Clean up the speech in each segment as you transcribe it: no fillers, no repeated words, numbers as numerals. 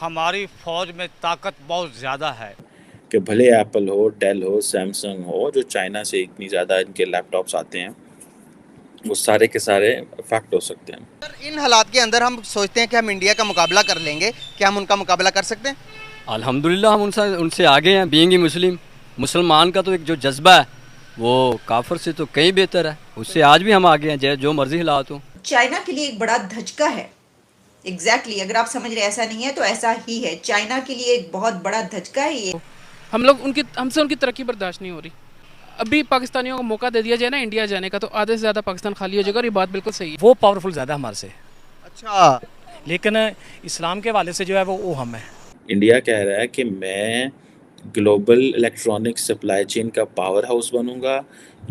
हमारी फौज में ताकत बहुत ज़्यादा है। कि भले एप्पल हो, डेल हो, सैमसंग हो, जो चाइना से इतनी ज़्यादा इनके लैपटॉप्स आते हैं, वो सारे के सारे अफेक्ट हो सकते हैं। सर इन हालात के अंदर हम सोचते हैं कि हम इंडिया का मुकाबला कर लेंगे, क्या हम उनका मुकाबला कर सकते हैं? अल्हम्दुलिल्लाह हम उनसे उनसे आगे हैं। बीइंग मुस्लिम, मुसलमान का तो एक जो जज्बा है वो काफिर से तो कहीं बेहतर है। उससे आज भी हम आगे हैं, चाहे जो मर्जी हालात हो। चाइना के लिए एक बड़ा धचका है। एग्जैक्टली अगर आप समझ रहे ऐसा नहीं है तो ऐसा ही है। चाइना के लिए एक बहुत बड़ा धचका है ये। हमसे उनकी तरक्की बर्दाश्त नहीं हो रही। अभी पाकिस्तानियों को मौका दे दिया जाए ना इंडिया जाने का, तो आधे से ज़्यादा पाकिस्तान खाली हो जाएगा, और ये बात बिल्कुल सही है। वो पावरफुल ज़्यादा हमारे से, अच्छा, लेकिन इस्लाम के हवाले से जो है वो हम है। इंडिया कह रहा है कि मैं ग्लोबल इलेक्ट्रॉनिक सप्लाई चेन का पावर हाउस बनूंगा।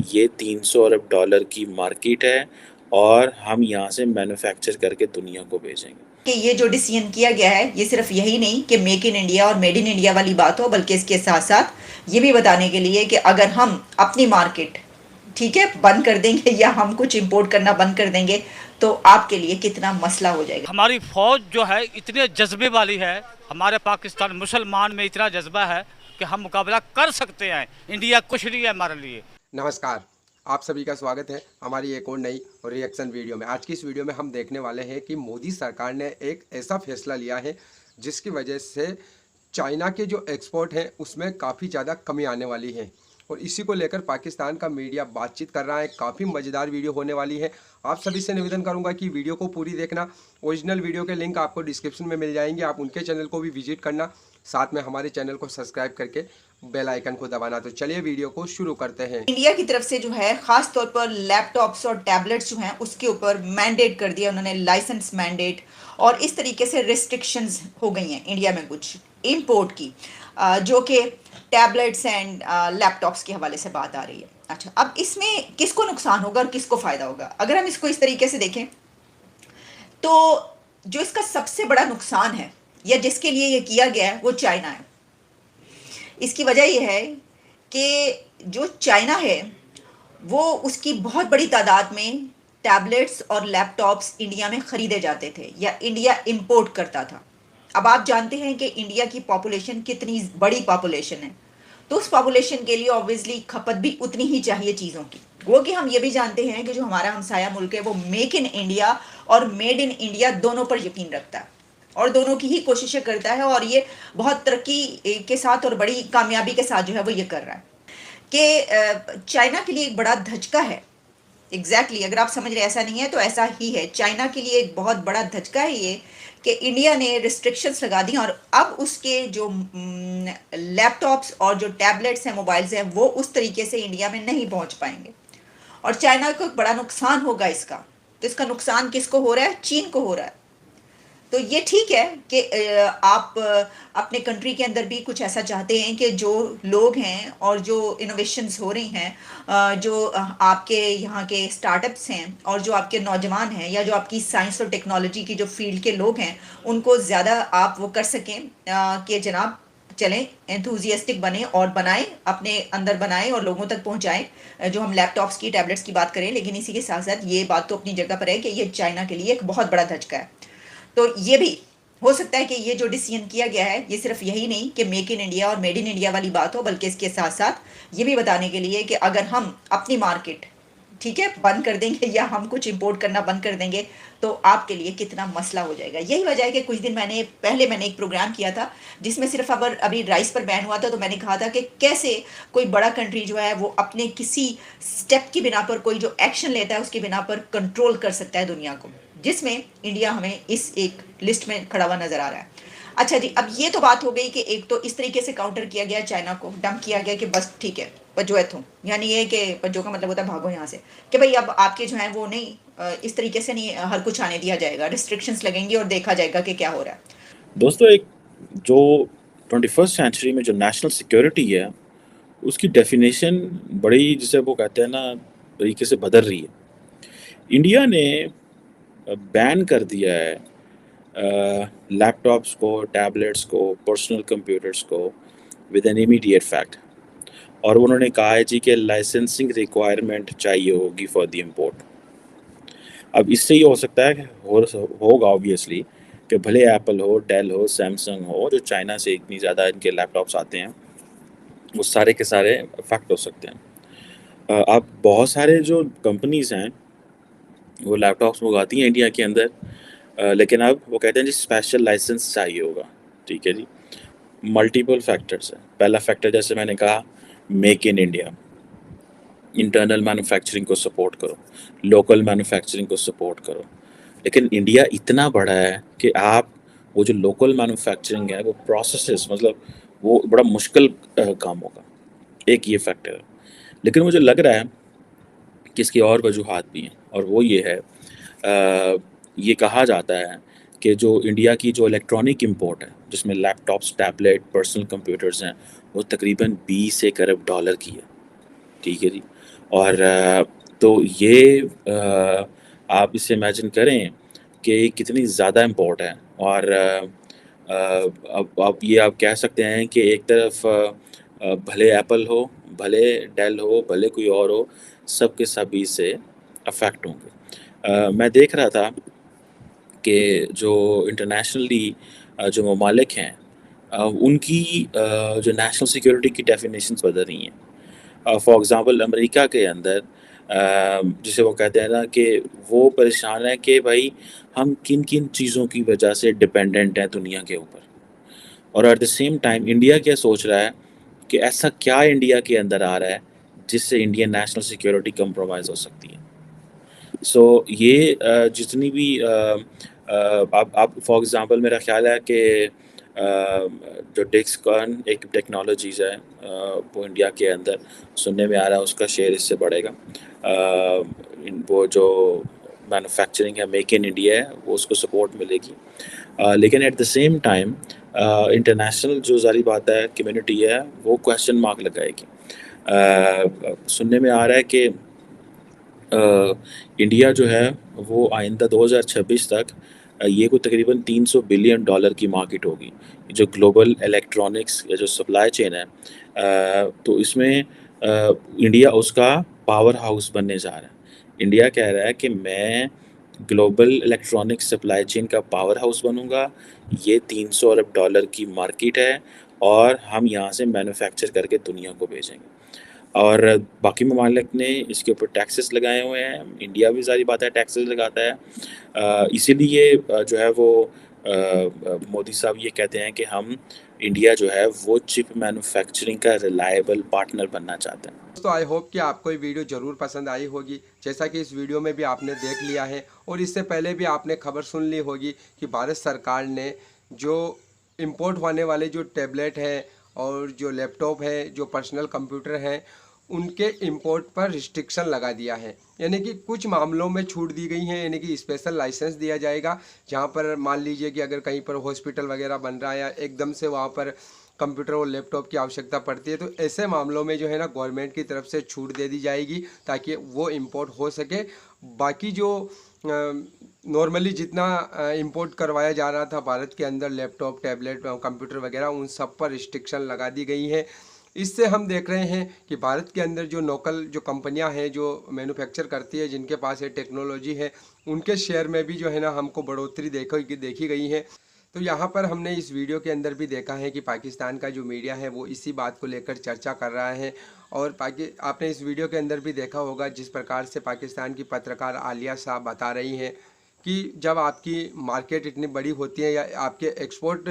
ये 300 अरब डॉलर की मार्केट है और हम यहाँ से मैन्युफैक्चर करके दुनिया को भेजेंगे। कि ये जो डिसीजन किया गया है ये सिर्फ यही नहीं कि मेक इन इंडिया और मेड इन इंडिया वाली बात हो, बल्कि इसके साथ साथ ये भी बताने के लिए कि अगर हम अपनी मार्केट ठीक है बंद कर देंगे या हम कुछ इंपोर्ट करना बंद कर देंगे तो आपके लिए कितना मसला हो जाएगा। हमारी फौज जो है इतने जज्बे वाली है, हमारे पाकिस्तान मुसलमान में इतना जज्बा है कि हम मुकाबला कर सकते हैं। इंडिया कुछ नहीं है हमारे लिए। नमस्कार, आप सभी का स्वागत है हमारी एक और नई रिएक्शन वीडियो में। आज की इस वीडियो में हम देखने वाले हैं कि मोदी सरकार ने एक ऐसा फैसला लिया है जिसकी वजह से चाइना के जो एक्सपोर्ट हैं उसमें काफ़ी ज़्यादा कमी आने वाली है, और इसी को लेकर पाकिस्तान का मीडिया बातचीत कर रहा है। काफ़ी मज़ेदार वीडियो होने वाली है। आप सभी से निवेदन करूंगा कि वीडियो को पूरी देखना। ओरिजिनल वीडियो के लिंक आपको डिस्क्रिप्शन में मिल जाएंगे, आप उनके चैनल को भी विजिट करना, साथ में हमारे चैनल को सब्सक्राइब करके बेल आइकन को दबाना। तो चलिए वीडियो को शुरू करते हैं। इंडिया की तरफ से जो है खास तौर पर लैपटॉप्स और टैबलेट्स जो हैं उसके ऊपर मैंडेट कर दिया उन्होंने, लाइसेंस मैंडेट, और इस तरीके से रिस्ट्रिक्शंस हो गई हैं इंडिया में कुछ इंपोर्ट की, जो कि टैबलेट्स एंड लैपटॉप्स के हवाले से बात आ रही है। अच्छा, अब इसमें किसको नुकसान होगा और किसको फ़ायदा होगा? अगर हम इसको इस तरीके से देखें तो जो इसका सबसे बड़ा नुकसान है या जिसके लिए ये किया गया है वो चाइना है। इसकी वजह यह है कि जो चाइना है वो उसकी बहुत बड़ी तादाद में टैबलेट्स और लैपटॉप्स इंडिया में ख़रीदे जाते थे या इंडिया इंपोर्ट करता था। अब आप जानते हैं कि इंडिया की पॉपुलेशन कितनी बड़ी पॉपुलेशन है, तो उस पॉपुलेशन के लिए ऑब्वियसली खपत भी उतनी ही चाहिए चीज़ों की। वो कि हम ये भी जानते हैं कि जो हमारा हमसाया मुल्क है वो मेक इन इंडिया और मेड इन इंडिया दोनों पर यकीन रखता है और दोनों की ही कोशिशें करता है, और ये बहुत तरक्की के साथ और बड़ी कामयाबी के साथ जो है वो ये कर रहा है कि चाइना के लिए एक बड़ा धचका है। एग्जैक्टली अगर आप समझ रहे ऐसा नहीं है तो ऐसा ही है। चाइना के लिए एक बहुत बड़ा धचका है ये कि इंडिया ने रिस्ट्रिक्शंस लगा दी और अब उसके जो लैपटॉप्स और जो टैबलेट्स हैं, मोबाइल्स हैं, वो उस तरीके से इंडिया में नहीं पहुंच पाएंगे और चाइना को एक बड़ा नुकसान होगा इसका। तो इसका नुकसान किसको हो रहा है? चीन को हो रहा है। तो ये ठीक है कि आप अपने कंट्री के अंदर भी कुछ ऐसा चाहते हैं कि जो लोग हैं और जो इनोवेशंस हो रही हैं, जो आपके यहाँ के स्टार्टअप्स हैं और जो आपके नौजवान हैं या जो आपकी साइंस और टेक्नोलॉजी की जो फील्ड के लोग हैं, उनको ज़्यादा आप वो कर सकें कि जनाब चलें, एंथुजियास्टिक बने और बनाएं, अपने अंदर बनाएं और लोगों तक पहुंचाएं। जो हम लैपटॉप्स की, टैबलेट्स की बात करें, लेकिन इसी के साथ साथ ये बात तो अपनी जगह पर है कि ये चाइना के लिए एक बहुत बड़ा धचका है। तो ये भी हो सकता है कि ये जो डिसीजन किया गया है ये सिर्फ यही नहीं कि मेक इन इंडिया और मेड इन इंडिया वाली बात हो, बल्कि इसके साथ साथ ये भी बताने के लिए कि अगर हम अपनी मार्केट ठीक है बंद कर देंगे या हम कुछ इंपोर्ट करना बंद कर देंगे तो आपके लिए कितना मसला हो जाएगा। यही वजह है कि कुछ दिन पहले मैंने एक प्रोग्राम किया था जिसमें सिर्फ अभी राइस पर बैन हुआ था, तो मैंने कहा था कि कैसे कोई बड़ा कंट्री जो है वो अपने किसी स्टेप की बिना पर, कोई जो एक्शन लेता है उसकी बिना पर कंट्रोल कर सकता है दुनिया को, जिसमें इंडिया हमें इस एक लिस्ट में खड़ा हुआ नजर आ रहा है। अच्छा जी, अब ये तो बात हो गई कि एक तो इस तरीके से काउंटर किया गया, चाइना को डंप किया गया कि बस ठीक है पजो है तुम, यानी ये कि पजो का मतलब होता है भागो यहाँ से, कि भाई अब आपके जो है वो नहीं, इस तरीके से नहीं हर कुछ आने दिया जाएगा, रिस्ट्रिक्शंस लगेंगी और देखा जाएगा कि क्या हो रहा है। दोस्तों, एक जो 21st सेंचुरी में जो नेशनल सिक्योरिटी है उसकी डेफिनेशन बड़ी, जिसे वो कहते हैं ना, तरीके से बदल रही है। इंडिया ने बैन कर दिया है लैपटॉप्स को, टैबलेट्स को, पर्सनल कंप्यूटर्स को विद एन इमीडिएट फैक्ट, और उन्होंने कहा है जी कि लाइसेंसिंग रिक्वायरमेंट चाहिए होगी फॉर द इम्पोर्ट। अब इससे ये हो सकता है कि होगा ऑब्वियसली कि भले एप्पल हो, डेल हो, सैमसंग हो, जो चाइना से इतनी ज़्यादा इनके लैपटॉप्स आते हैं, वो सारे के सारे अफेक्ट हो सकते हैं। अब बहुत सारे जो कंपनीज़ हैं वो लैपटॉप्स मंगाती हैं इंडिया के अंदर, लेकिन अब वो कहते हैं जी स्पेशल लाइसेंस चाहिए होगा। ठीक है जी, मल्टीपल फैक्टर्स है। पहला फैक्टर जैसे मैंने कहा, make in India, internal manufacturing को सपोर्ट करो, लोकल मैन्युफैक्चरिंग को सपोर्ट करो। लेकिन इंडिया इतना बड़ा है कि आप वो जो लोकल मैन्युफैक्चरिंग है वो प्रोसेसेस, मतलब वो बड़ा मुश्किल काम होगा। एक ये फैक्टर है। लेकिन मुझे लग रहा है कि इसकी और वजूहात भी हैं, और वो ये है, ये कहा जाता है कि जो इंडिया की जो इलेक्ट्रॉनिक इंपोर्ट है, जिसमें लैपटॉप्स, टैबलेट, पर्सनल कंप्यूटर्स हैं, वो तकरीबन 20 अरब डॉलर की है। ठीक है जी। और तो ये आप इसे इमेजिन करें कि कितनी ज़्यादा इम्पोर्ट है। और अब आप ये आप कह सकते हैं कि एक तरफ भले एप्पल हो, भले डेल हो, भले कोई और हो, सब के सब इससे अफेक्ट होंगे। मैं देख रहा था कि जो इंटरनेशनली जो ममालिक हैं, उनकी जो नेशनल सिक्योरिटी की डेफिनेशंस बदल रही हैं। फॉर एग्ज़ाम्पल अमेरिका के अंदर जिसे वो कहते हैं ना कि वो परेशान है कि भाई हम किन किन चीज़ों की वजह से डिपेंडेंट हैं दुनिया के ऊपर, और at the same time India क्या सोच रहा है कि ऐसा क्या इंडिया के अंदर आ रहा है जिससे इंडियन नेशनल सिक्योरिटी कंप्रोमाइज़ हो सकती है। सो ये जितनी भी आप फॉर एग्ज़ाम्पल मेरा ख़्याल है कि जो डिक्सकॉन एक टेक्नोलॉजीज़ है, वो इंडिया के अंदर सुनने में आ रहा है उसका शेयर इससे बढ़ेगा। वो जो मैन्युफैक्चरिंग है, मेक इन इंडिया है, वो उसको सपोर्ट मिलेगी। लेकिन at the same time international जो ज़ाहिर बात है कम्युनिटी है वो क्वेश्चन मार्क लगाएगी। सुनने में आ रहा है कि इंडिया जो है वो आइंदा 2026 तक ये कोई तकरीबन 300 बिलियन डॉलर की मार्केट होगी, जो ग्लोबल इलेक्ट्रॉनिक्स या जो सप्लाई चेन है। तो इसमें इंडिया उसका पावर हाउस बनने जा रहा है। इंडिया कह रहा है कि मैं ग्लोबल इलेक्ट्रॉनिक सप्लाई चेन का पावर हाउस बनूंगा। ये 300 अरब डॉलर की मार्केट है और हम यहाँ से मैन्युफैक्चर करके दुनिया को भेजेंगे। और बाकी ममालिक ने इसके ऊपर टैक्सेस लगाए हुए हैं। इंडिया भी ज़ाहिर बात है टैक्सेस लगाता है। इसीलिए जो है वो मोदी साहब ये कहते हैं कि हम इंडिया जो है वो चिप मैन्युफैक्चरिंग का रिलायबल पार्टनर बनना चाहते हैं। दोस्तों आई होप कि आपको ये वीडियो ज़रूर पसंद आई होगी। जैसा कि इस वीडियो में भी आपने देख लिया है और इससे पहले भी आपने खबर सुन ली होगी कि भारत सरकार ने जो इंपोर्ट होने वाले जो टैबलेट हैं और जो लैपटॉप है, जो पर्सनल कंप्यूटर हैं, उनके इंपोर्ट पर रिस्ट्रिक्शन लगा दिया है। यानी कि कुछ मामलों में छूट दी गई है, यानी कि स्पेशल लाइसेंस दिया जाएगा। जहां पर मान लीजिए कि अगर कहीं पर हॉस्पिटल वगैरह बन रहा है या एकदम से वहां पर कंप्यूटर और लैपटॉप की आवश्यकता पड़ती है, तो ऐसे मामलों में जो है ना गवर्नमेंट की तरफ से छूट दे दी जाएगी ताकि वो इंपोर्ट हो सके। बाकी जो नॉर्मली जितना इंपोर्ट करवाया जा रहा था भारत के अंदर लैपटॉप, टैबलेट, कंप्यूटर वगैरह, उन सब पर रिस्ट्रिक्शन लगा दी गई है। इससे हम देख रहे हैं कि भारत के अंदर जो लोकल जो कंपनियां हैं जो मैन्युफैक्चर करती है, जिनके पास ये टेक्नोलॉजी है, उनके शेयर में भी जो है ना हमको बढ़ोतरी देखी गई है। तो यहाँ पर हमने इस वीडियो के अंदर भी देखा है कि पाकिस्तान का जो मीडिया है वो इसी बात को लेकर चर्चा कर रहा है। और आपने इस वीडियो के अंदर भी देखा होगा जिस प्रकार से पाकिस्तान की पत्रकार आलिया साहब बता रही हैं कि जब आपकी मार्केट इतनी बड़ी होती है या आपके एक्सपोर्ट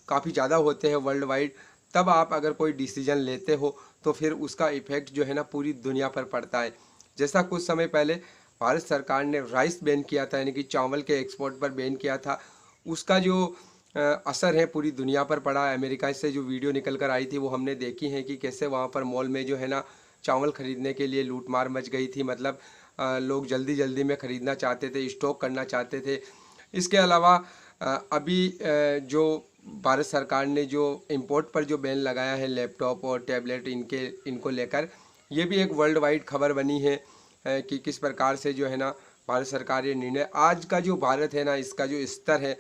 काफ़ी ज़्यादा होते हैं वर्ल्ड वाइड, तब आप अगर कोई डिसीजन लेते हो तो फिर उसका इफ़ेक्ट जो है ना पूरी दुनिया पर पड़ता है। जैसा कुछ समय पहले भारत सरकार ने राइस बैन किया था, यानी कि चावल के एक्सपोर्ट पर बैन किया था, उसका जो असर है पूरी दुनिया पर पड़ा। अमेरिका से जो वीडियो निकल कर आई थी वो हमने देखी है कि कैसे वहाँ पर मॉल में जो है ना चावल ख़रीदने के लिए लूटमार मच गई थी। मतलब लोग जल्दी जल्दी में ख़रीदना चाहते थे, स्टॉक करना चाहते थे। इसके अलावा अभी जो भारत सरकार ने जो इंपोर्ट पर जो बैन लगाया है लैपटॉप और टैबलेट इनको लेकर, ये भी एक वर्ल्ड वाइड खबर बनी है कि किस प्रकार से जो है ना भारत सरकार ये निर्णय, आज का जो भारत है ना इसका जो स्तर है,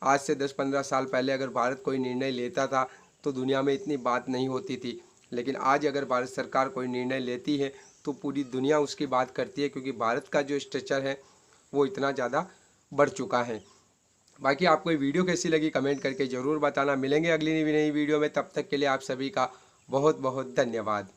आज से 10-15 साल पहले अगर भारत कोई निर्णय लेता था तो दुनिया में इतनी बात नहीं होती थी। लेकिन आज अगर भारत सरकार कोई निर्णय लेती है तो पूरी दुनिया उसकी बात करती है, क्योंकि भारत का जो स्ट्रक्चर है वो इतना ज़्यादा बढ़ चुका है। बाकी आपको ये वीडियो कैसी लगी कमेंट करके ज़रूर बताना। मिलेंगे अगली नई वीडियो में, तब तक के लिए आप सभी का बहुत बहुत धन्यवाद।